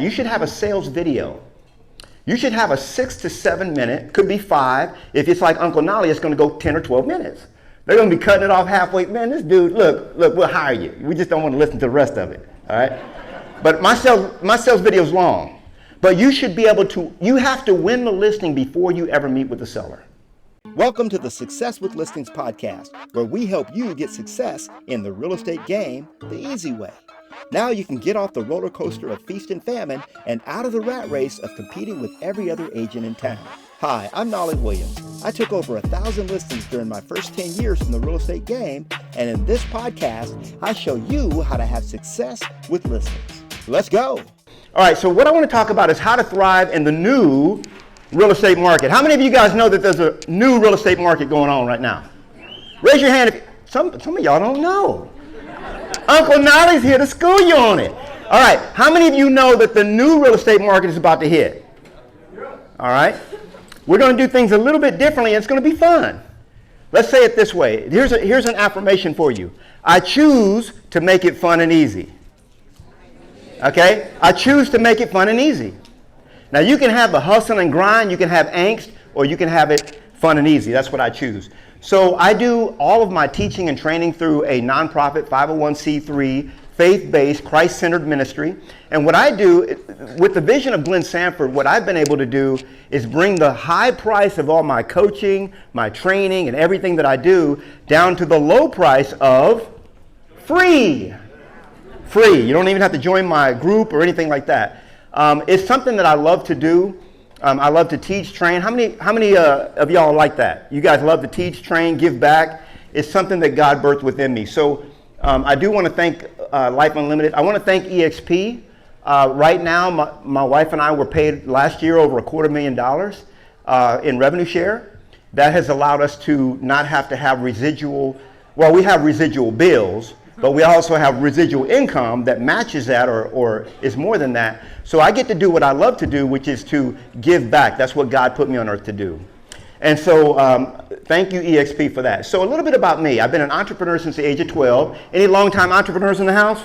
You should have a sales video. You should have a 6 to 7 minute, could be 5. If it's like Uncle Knolly, it's going to go 10 or 12 minutes. They're going to be cutting it off halfway. Man, this dude, look, we'll hire you. We just don't want to listen to the rest of it, all right? But my sales video is long. But you should be able to, you have to win the listing before you ever meet with the seller. Welcome to the Success with Listings podcast, where we help you get success in the real estate game the easy way. Now you can get off the roller coaster of feast and famine and out of the rat race of competing with every other agent in town. Hi, I'm Knolly Williams. I took over 1,000 listings during my first 10 years in the real estate game, and in this podcast, I show you how to have success with listings. Let's go. All right, so what I want to talk about is how to thrive in the new real estate market. How many of you guys know that there's a new real estate market going on right now? Raise your hand if some of y'all don't know. Uncle Knolly's here to school you on it. All right, how many of you know that the new real estate market is about to hit? All right, we're going to do things a little bit differently, and it's going to be fun. Let's say it this way. Here's an affirmation for you. I choose to make it fun and easy. Okay? I choose to make it fun and easy. Now, you can have the hustle and grind, you can have angst, or you can have it fun and easy. That's what I choose. So I do all of my teaching and training through a nonprofit 501c3 faith-based Christ-centered ministry. And what I do with the vision of Glenn Sanford, what I've been able to do is bring the high price of all my coaching, my training, and everything that I do down to the low price of free. Free. You don't even have to join my group or anything like that. It's something that I love to do. I love to teach, train. How many of y'all like that? You guys love to teach, train, give back. It's something that God birthed within me. So I do want to thank Life Unlimited. I want to thank EXP. Right now, my wife and I were paid last year over $250,000 in revenue share. That has allowed us to not have to have residual, well, we have residual bills, but we also have residual income that matches that or is more than that. So I get to do what I love to do, which is to give back. That's what God put me on earth to do. And so thank you, EXP, for that. So a little bit about me. I've been an entrepreneur since the age of 12. Any longtime entrepreneurs in the house?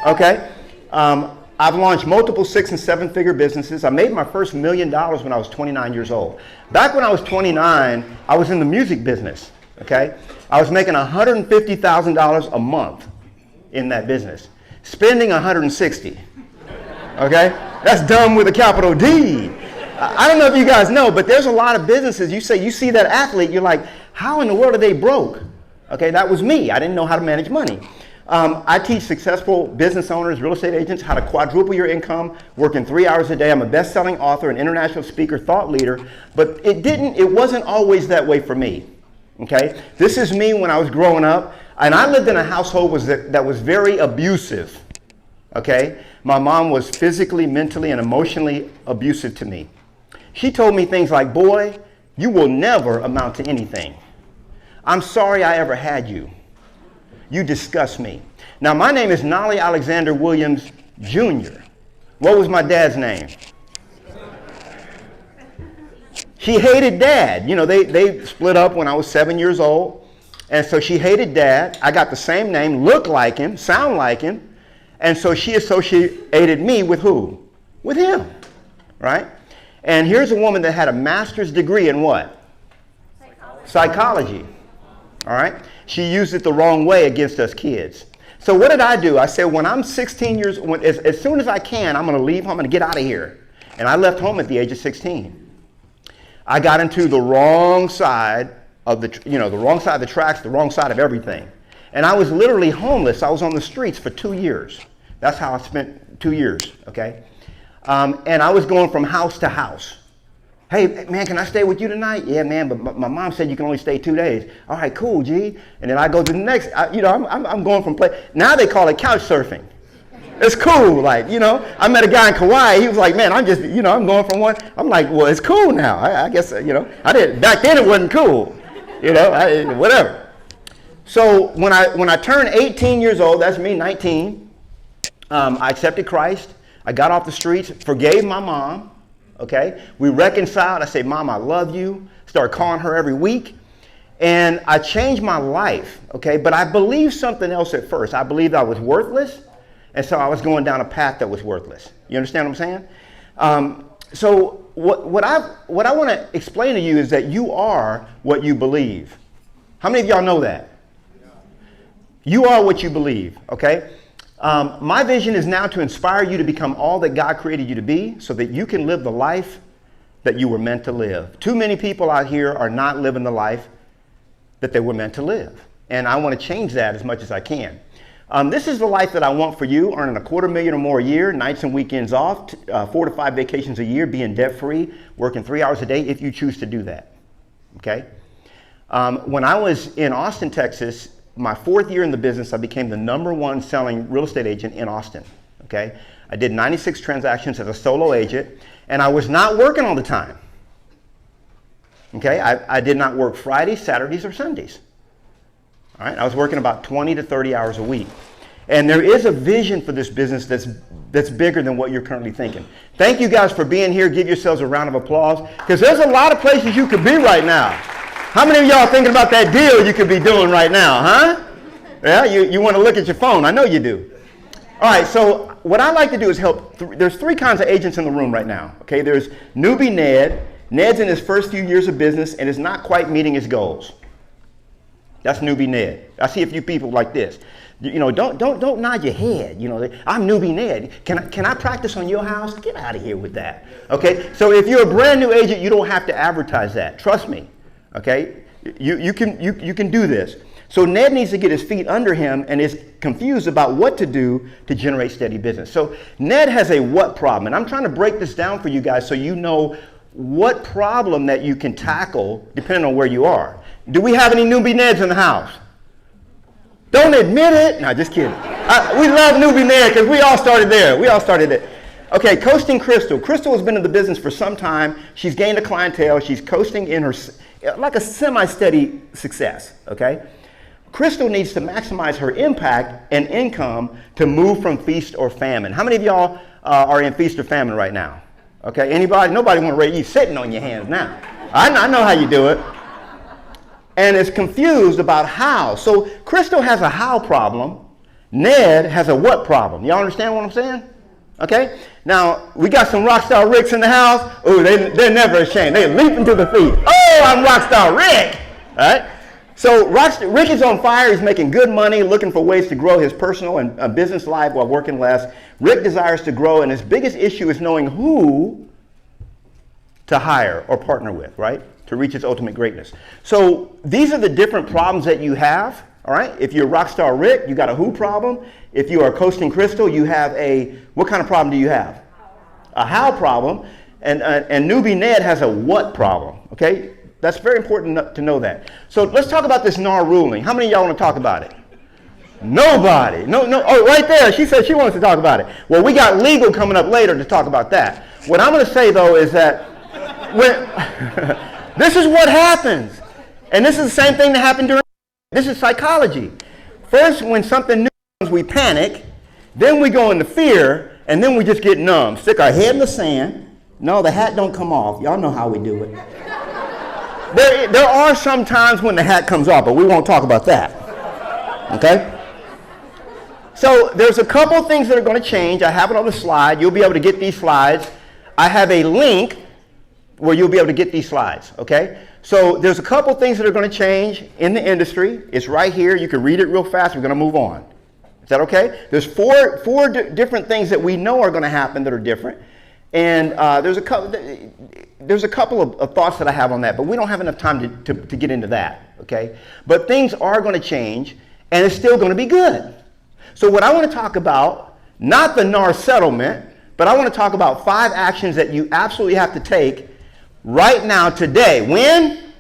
Okay. I've launched multiple 6- and 7-figure businesses. I made my first $1 million when I was 29 years old. Back when I was 29, I was in the music business. Okay. I was making $150,000 a month in that business, spending $160,000. Okay, that's dumb with a capital D. I don't know if you guys know, but there's a lot of businesses. You see that athlete, you're like, how in the world are they broke? Okay, that was me. I didn't know how to manage money. I teach successful business owners, real estate agents, how to quadruple your income, working 3 hours a day. I'm a best-selling author, an international speaker, thought leader, but it wasn't always that way for me. Okay, this is me when I was growing up, and I lived in a household that was very abusive. Okay, my mom was physically, mentally, and emotionally abusive to me. She told me things like, boy, you will never amount to anything. I'm sorry I ever had you. You disgust me. Now, my name is Knolly Alexander Williams, Jr. What was my dad's name? She hated Dad. You know, they split up when I was 7 years old. And so she hated Dad. I got the same name, look like him, sound like him. And so she associated me with who? With him, right? And here's a woman that had a master's degree in what? Psychology. All right? She used it the wrong way against us kids. So what did I do? I said, when I'm 16 years, as soon as I can, I'm going to leave home, I'm going to get out of here. And I left home at the age of 16. I got into the wrong side of the wrong side of the tracks, the wrong side of everything. And I was literally homeless. I was on the streets for 2 years. That's how I spent 2 years, okay? And I was going from house to house. Hey, man, can I stay with you tonight? Yeah, man, but my mom said you can only stay 2 days. All right, cool, G. And then I go to the next, I'm going from place. Now they call it couch surfing. It's cool, like, I met a guy in Kauai. He was like, man, I'm going from one. I'm like, well, it's cool now. I guess, I didn't, back then it wasn't cool, whatever. So when I turned 18 years old, that's me, 19, I accepted Christ. I got off the streets, forgave my mom, okay? We reconciled. I said, Mom, I love you. Started calling her every week. And I changed my life, okay? But I believed something else at first. I believed I was worthless. And so I was going down a path that was worthless. You understand what I'm saying? So what I want to explain to you is that you are what you believe. How many of y'all know that? You are what you believe, okay? My vision is now to inspire you to become all that God created you to be so that you can live the life that you were meant to live. Too many people out here are not living the life that they were meant to live. And I want to change that as much as I can. This is the life that I want for you, earning $250,000 or more a year, nights and weekends off, 4 to 5 vacations a year, being debt-free, working 3 hours a day if you choose to do that, okay? When I was in Austin, Texas, my 4th year in the business, I became the #1 selling real estate agent in Austin, okay? I did 96 transactions as a solo agent, and I was not working all the time, okay? I did not work Fridays, Saturdays, or Sundays. All right, I was working about 20 to 30 hours a week. And there is a vision for this business that's bigger than what you're currently thinking. Thank you guys for being here. Give yourselves a round of applause, because there's a lot of places you could be right now. How many of y'all are thinking about that deal you could be doing right now, huh? Yeah, you want to look at your phone. I know you do. All right, so what I like to do is help. There's 3 kinds of agents in the room right now, okay? There's newbie Ned. Ned's in his first few years of business and is not quite meeting his goals. That's newbie Ned. I see a few people like this. You know, don't nod your head. You know, I'm newbie Ned. Can I practice on your house? Get out of here with that. Okay. So if you're a brand new agent, you don't have to advertise that. Trust me. Okay. You can do this. So Ned needs to get his feet under him and is confused about what to do to generate steady business. So Ned has a what problem, and I'm trying to break this down for you guys so you know what problem that you can tackle depending on where you are. Do we have any newbie Neds in the house? Don't admit it. No, just kidding. We love newbie Ned because we all started there. Okay, coasting Crystal. Crystal has been in the business for some time. She's gained a clientele. She's coasting in her, like a semi-steady success, okay? Crystal needs to maximize her impact and income to move from feast or famine. How many of y'all are in feast or famine right now? Okay, anybody? Nobody want to raise you sitting on your hands now. I know how you do it. And is confused about how. So Crystal has a how problem. Ned has a what problem. Y'all understand what I'm saying? Okay? Now, we got some Rockstar Ricks in the house. Oh, they're never ashamed. They leap into the feet. Oh, I'm Rockstar Rick. All right? So Rick is on fire. He's making good money, looking for ways to grow his personal and business life while working less. Rick desires to grow, and his biggest issue is knowing who to hire or partner with, right? To reach its ultimate greatness. So these are the different problems that you have, all right? If you're Rockstar Rick, you got a who problem. If you are Coasting Crystal, you have a, what kind of problem do you have? A how problem. And newbie Ned has a what problem, okay? That's very important to know that. So let's talk about this NAR ruling. How many of y'all want to talk about it? Nobody. No. Oh, right there. She said she wants to talk about it. Well, we got legal coming up later to talk about that. What I'm going to say, though, is that when this is what happens. And this is the same thing that happened during, this is psychology. First, when something new comes, we panic. Then we go into fear. And then we just get numb. Stick our head in the sand. No, the hat don't come off. Y'all know how we do it. There are some times when the hat comes off, but we won't talk about that. Okay? So there's a couple things that are going to change. I have it on the slide. You'll be able to get these slides. I have a link where you'll be able to get these slides, okay? So there's a couple things that are going to change in the industry. It's right here. You can read it real fast. We're going to move on. Is that okay? There's four different things that we know are going to happen that are different. And there's a couple of thoughts that I have on that, but we don't have enough time to get into that, okay? But things are going to change, and it's still going to be good. So what I want to talk about, not the NAR settlement, but I want to talk about 5 actions that you absolutely have to take right now, today. When?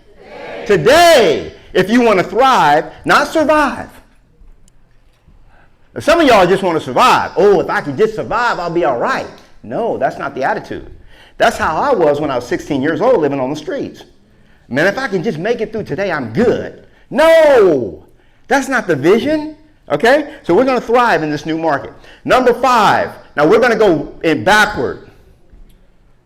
Today. If you want to thrive, not survive. Some of y'all just want to survive. Oh, if I can just survive, I'll be all right. No, that's not the attitude. That's how I was when I was 16 years old living on the streets. Man, if I can just make it through today, I'm good. No, that's not the vision. Okay, so we're going to thrive in this new market. Number 5. Now we're going to go in backward.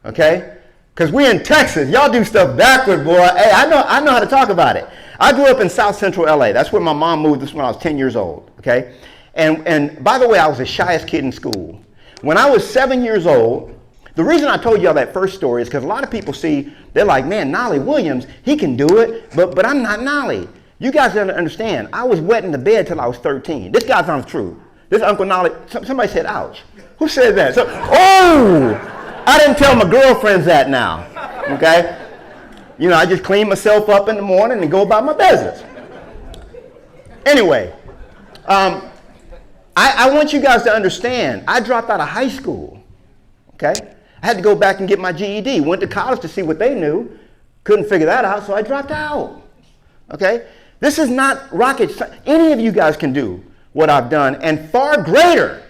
Okay, because we're in Texas. Y'all do stuff backward, boy. Hey, I know how to talk about it. I grew up in South Central LA. That's where my mom moved us when I was 10 years old. Okay, And by the way, I was the shyest kid in school. When I was 7 years old, the reason I told y'all that first story is because a lot of people see, they're like, man, Knolly Williams, he can do it, but I'm not Knolly. You guys don't understand. I was wet in the bed till I was 13. This guy sounds true. This Uncle Knolly, somebody said, ouch. Who said that? So, oh, I didn't tell my girlfriends that now, okay? You know, I just clean myself up in the morning and go about my business. Anyway, I want you guys to understand, I dropped out of high school, okay? I had to go back and get my GED. Went to college to see what they knew. Couldn't figure that out, so I dropped out, okay? This is not rocket science. Any of you guys can do what I've done and far greater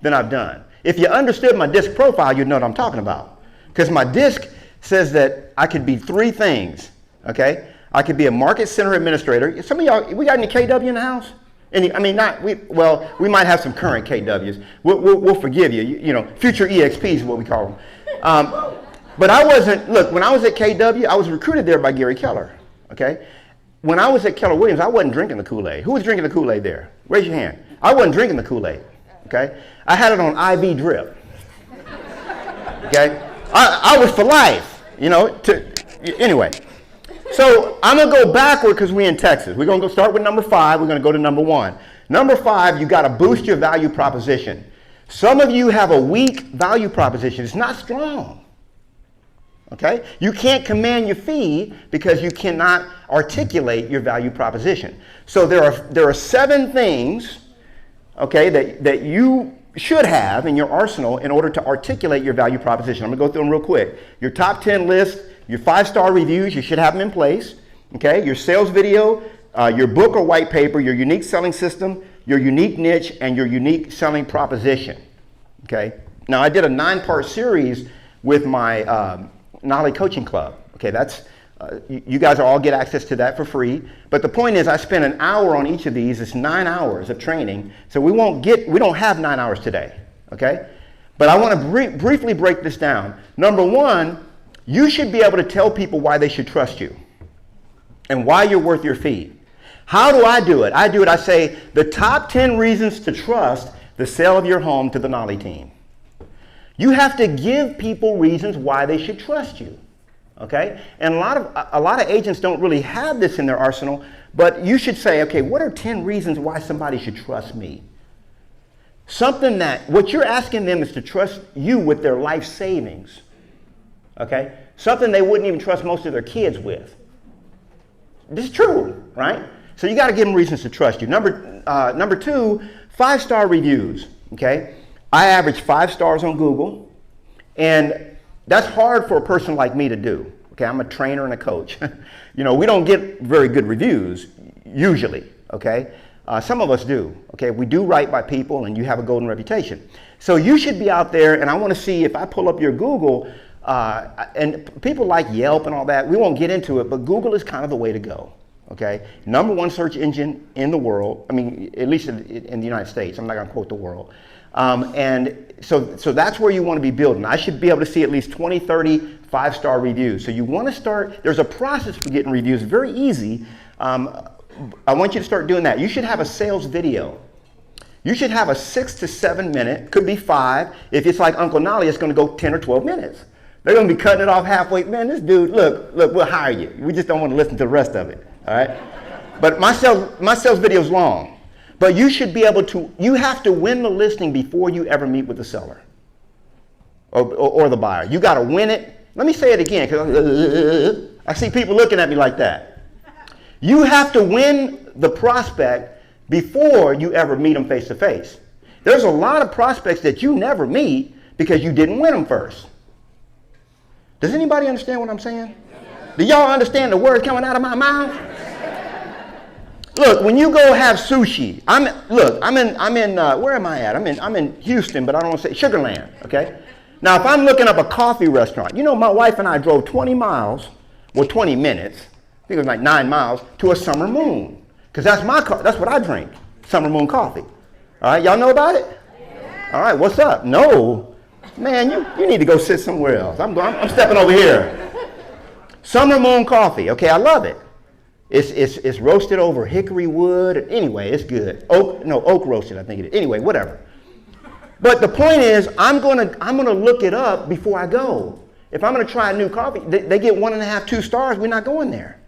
than I've done. If you understood my DISC profile, you'd know what I'm talking about. Because my DISC says that I could be three things, okay? I could be a market center administrator. Some of y'all, we got any KW in the house? Any, I mean, we might have some current KWs. We'll forgive you. You know, future EXPs is what we call them. But I wasn't, look, when I was at KW, I was recruited there by Gary Keller, okay? When I was at Keller Williams, I wasn't drinking the Kool-Aid. Who was drinking the Kool-Aid there? Raise your hand. I wasn't drinking the Kool-Aid, okay? I had it on IV drip, okay? I was for life, you know, anyway. So I'm going to go backward because we're in Texas. We're going to go start with number 5. We're going to go to number 1. Number 5, you got to boost your value proposition. Some of you have a weak value proposition. It's not strong. Okay? You can't command your fee because you cannot articulate your value proposition. So there are 7 things, okay, that you should have in your arsenal in order to articulate your value proposition. I'm going to go through them real quick. Your top 10 list, your 5-star reviews, you should have them in place. Okay? Your sales video, your book or white paper, your unique selling system, your unique niche, and your unique selling proposition. Okay? Now, I did a 9-part series with my Knolly Coaching Club. Okay, that's you guys all get access to that for free. But the point is, I spent an hour on each of these. It's 9 hours of training. So we don't have 9 hours today. Okay, but I want to briefly break this down. Number 1, you should be able to tell people why they should trust you and why you're worth your fee. How do I do it? I say the top 10 reasons to trust the sale of your home to the Knolly team. You have to give people reasons why they should trust you, okay? And a lot of agents don't really have this in their arsenal, but you should say, okay, what are 10 reasons why somebody should trust me? Something that, what you're asking them is to trust you with their life savings, okay? Something they wouldn't even trust most of their kids with. This is true, right? So you got to give them reasons to trust you. Number 2, 5-star reviews, okay? I average 5 stars on Google, and that's hard for a person like me to do. Okay, I'm a trainer and a coach. You know, we don't get very good reviews, usually, okay? Some of us do, okay? We do right by people, and you have a golden reputation. So you should be out there, and I want to see if I pull up your Google, and people like Yelp and all that, we won't get into it, but Google is kind of the way to go, okay? Number 1 search engine in the world, I mean, at least in the United States. I'm not going to quote the world. And so that's where you want to be building. I should be able to see at least 20, 30 5-star reviews. So you want to start, there's a process for getting reviews, very easy. I want you to start doing that. You should have a sales video. You should have a 6 to 7 minute, could be 5. If it's like Uncle Knolly, it's going to go 10 or 12 minutes. They're going to be cutting it off halfway. Man, this dude, look, we'll hire you. We just don't want to listen to the rest of it, all right? But my sales video is long. But you should be able to, you have to win the listing before you ever meet with the seller or the buyer. You got to win it. Let me say it again, because I see people looking at me like that. You have to win the prospect before you ever meet them face to face. There's a lot of prospects that you never meet because you didn't win them first. Does anybody understand what I'm saying? Do y'all understand the word coming out of my mouth? Look, when you go have sushi, I'm in where am I at? I'm in Houston, but I don't want to say Sugarland, okay? Now, if I'm looking up a coffee restaurant, you know, my wife and I drove 20 miles, well, 20 minutes, I think it was like 9 miles, to a Summer Moon, because that's what I drink, Summer Moon coffee. All right, y'all know about it? All right, what's up? No, man, you need to go sit somewhere else. I'm stepping over here. Summer Moon coffee, okay, I love it. It's roasted over hickory wood. Anyway, it's good. Oak roasted, I think it is. Anyway, whatever. But the point is, I'm gonna look it up before I go. If I'm gonna try a new coffee, they get 1.5, 2 stars, we're not going there.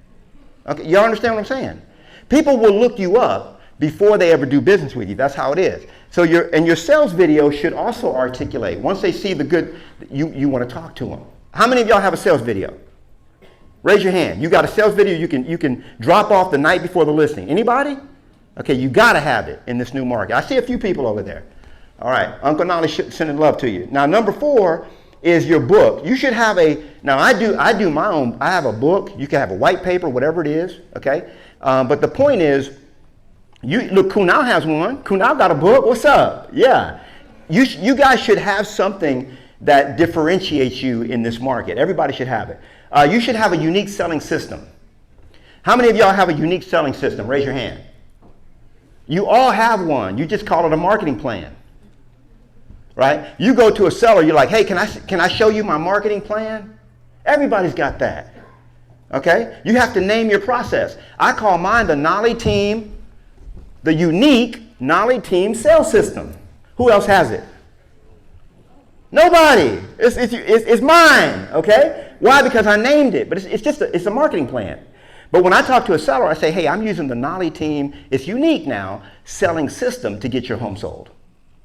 Okay, y'all understand what I'm saying? People will look you up before they ever do business with you. That's how it is. So your sales video should also articulate. Once they see the good, you want to talk to them. How many of y'all have a sales video? Raise your hand. You got a sales video you can drop off the night before the listing. Anybody? Okay, you got to have it in this new market. I see a few people over there. All right, Uncle Knolly sending love to you. Now, number 4 is your book. You should have now I do my own, I have a book. You can have a white paper, whatever it is, okay? But the point is, look, Kunal has one. Kunal got a book. What's up? Yeah. You guys should have something that differentiates you in this market. Everybody should have it. You should have a unique selling system. How many of y'all have a unique selling system? Raise your hand. You all have one. You just call it a marketing plan. Right? You go to a seller, you're like, hey, can I show you my marketing plan? Everybody's got that. Okay? You have to name your process. I call mine the Knolly Team, the unique Knolly Team sales system. Who else has it? Nobody. It's mine. Okay? Why? Because I named it. But it's a marketing plan. But when I talk to a seller, I say, hey, I'm using the Knolly Team, it's unique now, selling system to get your home sold.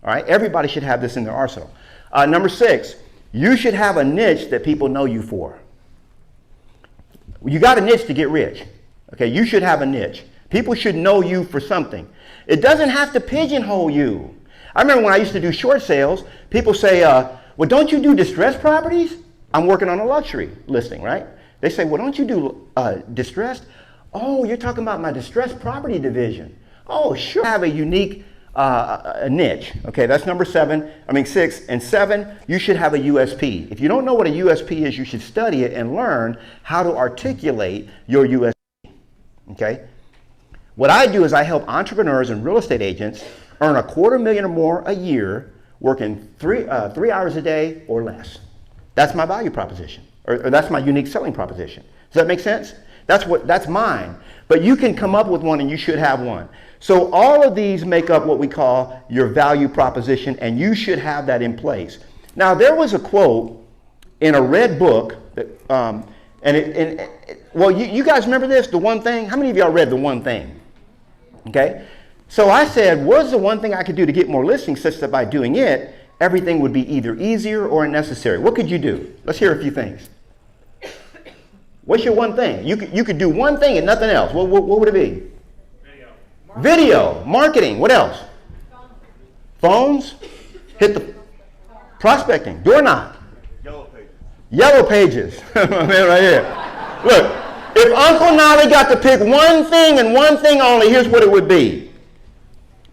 All right? Everybody should have this in their arsenal. Number 6, you should have a niche that people know you for. You got a niche to get rich. Okay? You should have a niche. People should know you for something. It doesn't have to pigeonhole you. I remember when I used to do short sales, people say, well, don't you do distressed properties? I'm working on a luxury listing, right? They say, well, don't you do distressed? Oh, you're talking about my distressed property division. Oh, sure. I have a unique a niche. Okay, that's number 6. And 7, you should have a USP. If you don't know what a USP is, you should study it and learn how to articulate your USP. Okay? What I do is I help entrepreneurs and real estate agents earn $250,000 or more a year, working 3 hours a day or less. That's my value proposition, or that's my unique selling proposition. Does that make sense? That's mine. But you can come up with one, and you should have one. So all of these make up what we call your value proposition, and you should have that in place. Now, there was a quote in a red book that, you guys remember this, The One Thing? How many of y'all read The One Thing? Okay. So I said, what's the one thing I could do to get more listings such that by doing it, everything would be either easier or unnecessary? What could you do? Let's hear a few things. What's your one thing? You could do one thing and nothing else. What would it be? Video. Marketing. What else? Phones. Hit the prospecting. Door knock. Yellow pages. Man, right here. Look, if Uncle Knolly got to pick one thing and one thing only, here's what it would be.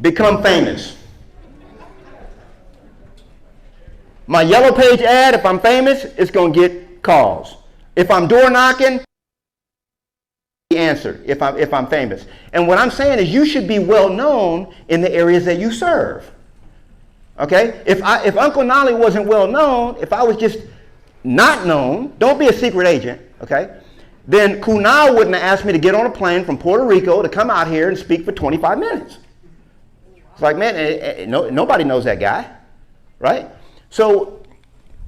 Become famous. My yellow page ad, if I'm famous, it's going to get calls. If I'm door knocking, the answer if I'm famous. And what I'm saying is you should be well known in the areas that you serve. Okay? If Uncle Knolly wasn't well known, if I was just not known, don't be a secret agent, okay? Then Kunal wouldn't have asked me to get on a plane from Puerto Rico to come out here and speak for 25 minutes. It's like, man, nobody knows that guy, right? So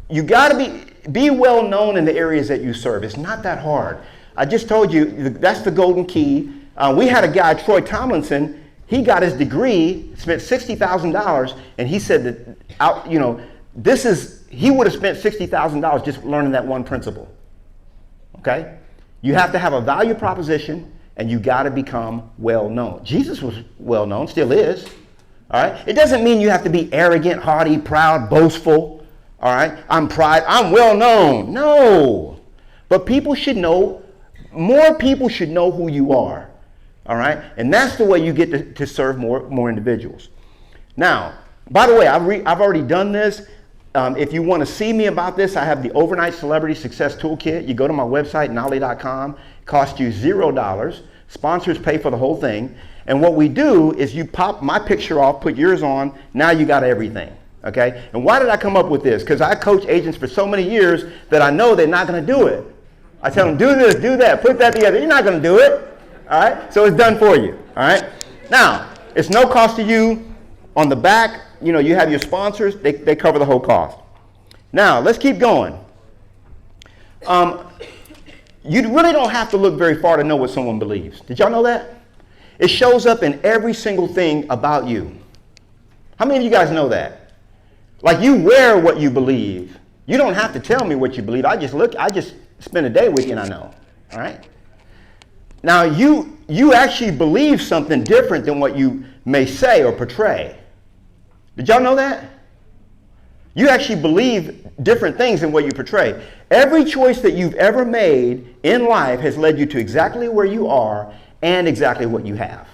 you got to be well known in the areas that you serve. It's not that hard. I just told you that's the golden key. We had a guy, Troy Tomlinson. He got his degree, spent $60,000, and he said that he would have spent $60,000 just learning that one principle. Okay, you have to have a value proposition, and you got to become well known. Jesus was well known, still is. All right, it doesn't mean you have to be arrogant, haughty, proud, boastful. All right, I'm well known. No, but people should know. More people should know who you are. All right, and that's the way you get to serve more individuals. Now, by the way, I've already done this. If you want to see me about this, I have the Overnight Celebrity Success Toolkit. You go to my website, knolly.com. It costs you $0. Sponsors pay for the whole thing. And what we do is you pop my picture off, put yours on. Now you got everything. Okay? And why did I come up with this? Because I coach agents for so many years that I know they're not going to do it. I tell them, do this, do that, put that together. You're not going to do it. All right? So it's done for you. All right? Now, it's no cost to you. On the back, you know, you have your sponsors. They cover the whole cost. Now, let's keep going. You really don't have to look very far to know what someone believes. Did y'all know that? It shows up in every single thing about you. How many of you guys know that? Like, you wear what you believe. You don't have to tell me what you believe. I just spend a day with you and I know. All right? Now, you actually believe something different than what you may say or portray. Did y'all know that? You actually believe different things than what you portray. Every choice that you've ever made in life has led you to exactly where you are and exactly what you have.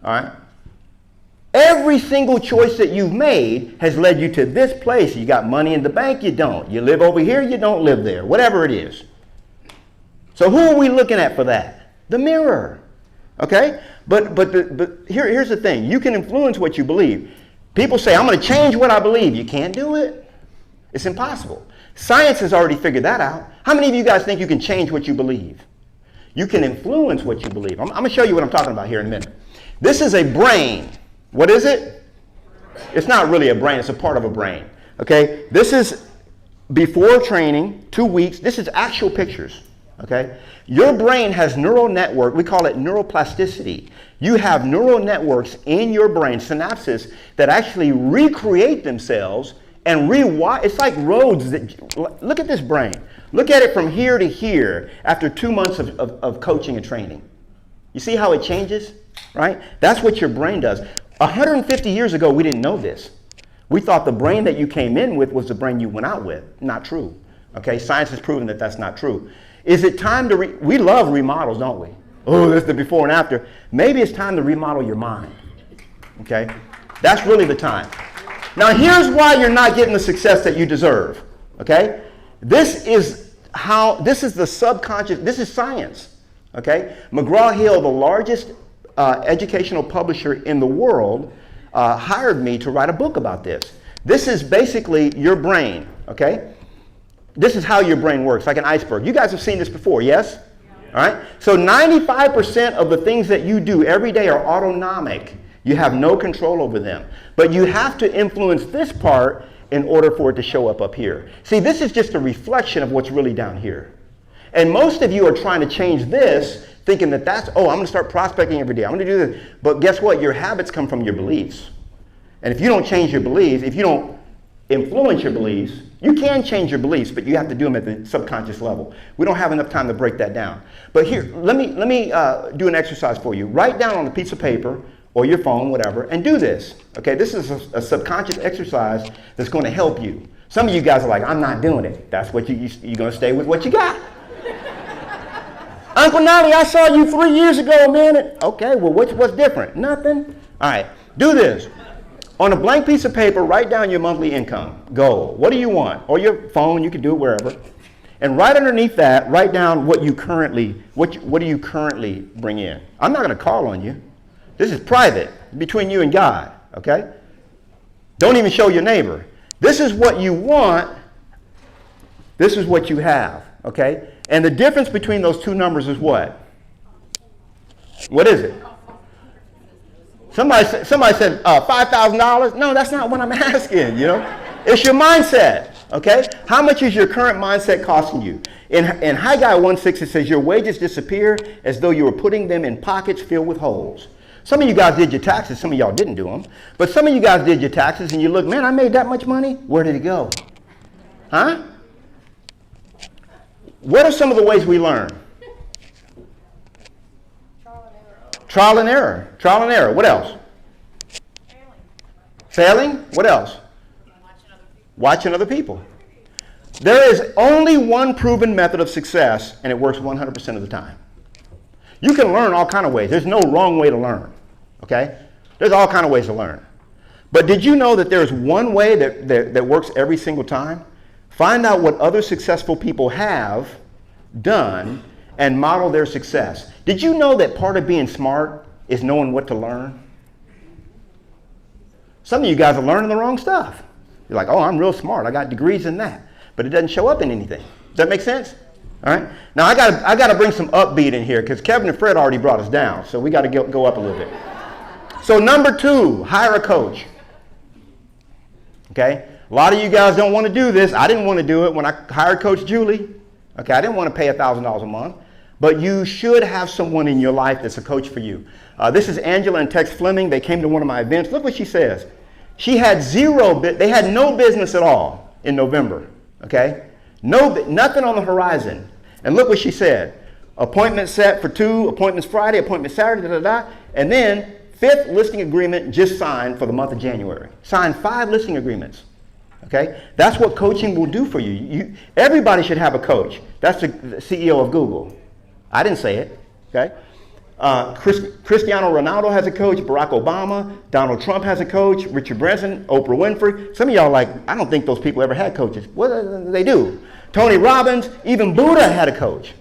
All right? Every single choice that you've made has led you to this place. You got money in the bank, you don't. You live over here, you don't live there. Whatever it is. So who are we looking at for that? The mirror. Okay? But here's the thing. You can influence what you believe. People say, I'm going to change what I believe. You can't do it. It's impossible. Science has already figured that out. How many of you guys think you can change what you believe? You can influence what you believe. I'm going to show you what I'm talking about here in a minute. This is a brain. What is it? It's not really a brain. It's a part of a brain. Okay? This is before training, 2 weeks. This is actual pictures. Okay? Your brain has neural network. We call it neuroplasticity. You have neural networks in your brain, synapses, that actually recreate themselves and rewire. It's like roads that, look at this brain. Look at it from here to here after 2 months of coaching and training. You see how it changes, right? That's what your brain does. 150 years ago, we didn't know this. We thought the brain that you came in with was the brain you went out with. Not true. Okay, science has proven that that's not true. Is it time to, we love remodels, don't we? Oh, that's the before and after. Maybe it's time to remodel your mind. Okay, that's really the time. Now here's why you're not getting the success that you deserve. Okay, this is the subconscious, this is science. Okay, McGraw-Hill, the largest educational publisher in the world, hired me to write a book about this. This is basically your brain, okay? This is how your brain works, like an iceberg. You guys have seen this before, yes? Yeah. All right? So 95% of the things that you do every day are autonomic. You have no control over them. But you have to influence this part in order for it to show up here. See, this is just a reflection of what's really down here. And most of you are trying to change this, thinking that that's, oh, I'm going to start prospecting every day. I'm going to do this. But guess what? Your habits come from your beliefs. And if you don't change your beliefs, if you don't influence your beliefs, you can change your beliefs, but you have to do them at the subconscious level. We don't have enough time to break that down. But here, let me do an exercise for you. Write down on a piece of paper or your phone, whatever, and do this. Okay, this is a subconscious exercise that's going to help you. Some of you guys are like, I'm not doing it. That's what you're going to stay with what you got. Uncle Knolly, I saw you 3 years ago, man. Okay, well, what's different? Nothing. All right, do this. On a blank piece of paper, write down your monthly income goal. What do you want? Or your phone, you can do it wherever. And right underneath that, write down what do you currently bring in. I'm not going to call on you. This is private, between you and God, okay? Don't even show your neighbor. This is what you want. This is what you have, okay? And the difference between those two numbers is what? What is it? Somebody said $5,000. No, that's not what I'm asking, you know. It's your mindset, okay? How much is your current mindset costing you? In Haggai 1:6, it says your wages disappear as though you were putting them in pockets filled with holes. Some of you guys did your taxes. Some of y'all didn't do them. But some of you guys did your taxes and you look, man, I made that much money. Where did it go? Huh? What are some of the ways we learn? Trial and error. Trial and error. What else? Failing. What else? Watching other people. There is only one proven method of success, and it works 100% of the time. You can learn all kinds of ways. There's no wrong way to learn. Okay? There's all kinds of ways to learn. But did you know that there's one way that works every single time? Find out what other successful people have done and model their success. Did you know that part of being smart is knowing what to learn? Some of you guys are learning the wrong stuff. You're like, oh, I'm real smart. I got degrees in that. But it doesn't show up in anything. Does that make sense? All right. Now I gotta bring some upbeat in here because Kevin and Fred already brought us down, so we got to go up a little bit. So number 2, hire a coach. Okay. A lot of you guys don't want to do this. I didn't want to do it when I hired Coach Julie. Okay. I didn't want to pay $1,000 a month, but you should have someone in your life that's a coach for you. This is Angela and Tex Fleming. They came to one of my events. Look what she says. She had they had no business at all in November. Okay. Nothing on the horizon. And look what she said. Appointment set for 2, appointments Friday, appointment Saturday, and then 5th listing agreement just signed for the month of January. Signed 5 listing agreements. Okay? That's what coaching will do for you. Everybody should have a coach. That's the CEO of Google. I didn't say it. Okay? Cristiano Ronaldo has a coach, Barack Obama, Donald Trump has a coach, Richard Branson, Oprah Winfrey. Some of y'all I don't think those people ever had coaches. Well, they do. Tony Robbins, even Buddha had a coach.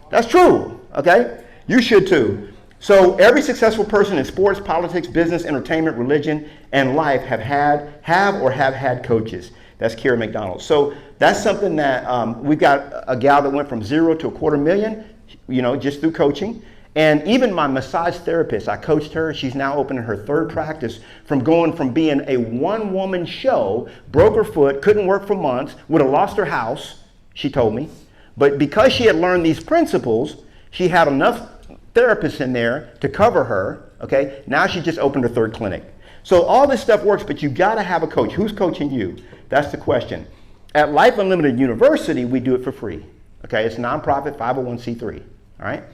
That's true, okay? You should too. So every successful person in sports, politics, business, entertainment, religion, and life have had coaches. That's Kira McDonald. So that's something that we've got a gal that went from 0 to $250,000, just through coaching. And even my massage therapist, I coached her. She's now opening her 3rd practice from going from being a 1-woman show, broke her foot, couldn't work for months, would have lost her house, she told me. But because she had learned these principles, she had enough therapists in there to cover her, okay? Now she just opened her 3rd clinic. So all this stuff works, but you gotta have a coach. Who's coaching you? That's the question. At Life Unlimited University, we do it for free, okay? It's a nonprofit 501c3, all right?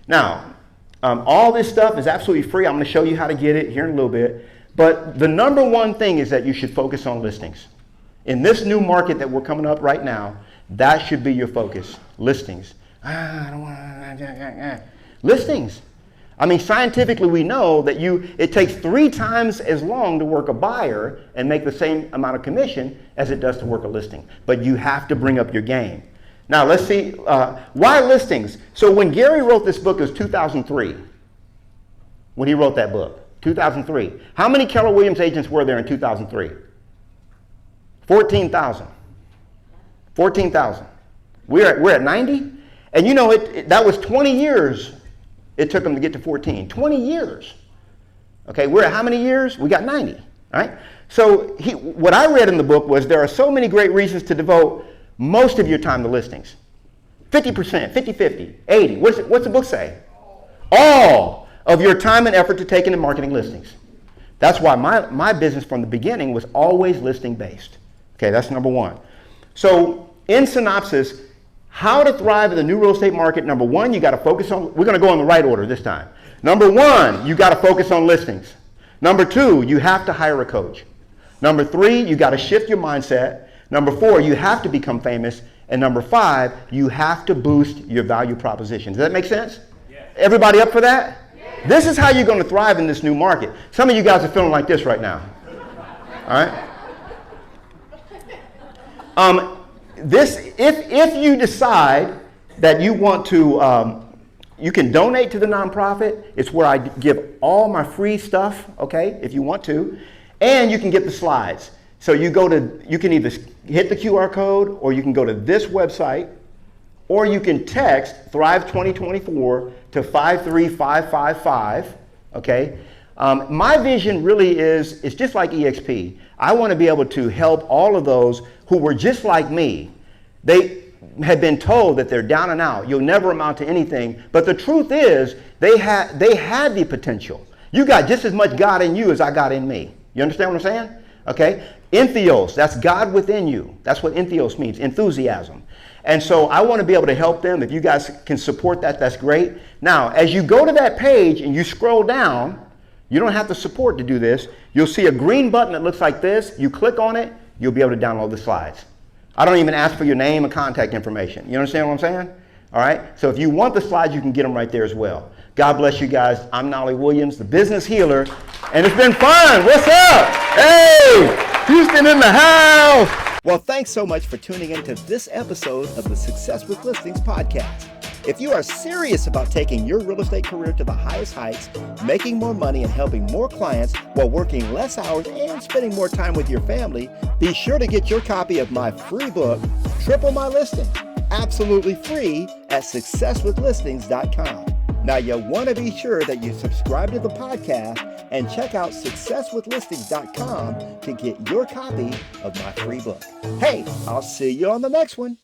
Now, all this stuff is absolutely free. I'm going to show you how to get it here in a little bit. But the number one thing is that you should focus on listings. In this new market that we're coming up right now, that should be your focus. Listings. Listings. I mean, scientifically, we know that it takes 3 times as long to work a buyer and make the same amount of commission as it does to work a listing. But you have to bring up your game. Now, let's see, why listings? So when Gary wrote this book, it was 2003, when he wrote that book, 2003. How many Keller Williams agents were there in 2003? 14,000. 14,000. We're at 90? And that was 20 years it took them to get to 14. 20 years. Okay, we're at how many years? We got 90, all right? So what I read in the book was there are so many great reasons to devote most of your time to listings. 50%, 50-50, 80. What's the book say? All of your time and effort to take into marketing listings. That's why my business from the beginning was always listing based. Okay, that's number 1. So in synopsis, how to thrive in the new real estate market. Number 1, you got to focus on, we're going to go in the right order this time. Number 1, you got to focus on listings. Number 2, you have to hire a coach. Number 3, you got to shift your mindset. Number 4, you have to become famous. And number 5, you have to boost your value proposition. Does that make sense? Yeah. Everybody up for that? Yeah. This is how you're going to thrive in this new market. Some of you guys are feeling like this right now. All right? If you decide that you want to, you can donate to the nonprofit. It's where I give all my free stuff, okay, if you want to. And you can get the slides. So you can either hit the QR code, or you can go to this website, or you can text Thrive 2024 to 53555, okay? My vision really is, it's just like EXP. I want to be able to help all of those who were just like me. They had been told that they're down and out. You'll never amount to anything. But the truth is, they had the potential. You got just as much God in you as I got in me. You understand what I'm saying? Okay? Entheos, that's God within you. That's what entheos means, enthusiasm. And so I want to be able to help them. If you guys can support that, that's great. Now, as you go to that page and you scroll down, you don't have to support to do this. You'll see a green button that looks like this. You click on it, you'll be able to download the slides. I don't even ask for your name and contact information. You understand what I'm saying? All right? So if you want the slides, you can get them right there as well. God bless you guys. I'm Knolly Williams, the business healer, and it's been fun. What's up? Hey, Houston in the house. Well, thanks so much for tuning into this episode of the Success with Listings podcast. If you are serious about taking your real estate career to the highest heights, making more money and helping more clients while working less hours and spending more time with your family, be sure to get your copy of my free book, Triple My Listing. absolutely free at successwithlistings.com. Now, you want to be sure that you subscribe to the podcast and check out successwithlistings.com to get your copy of my free book. Hey, I'll see you on the next one.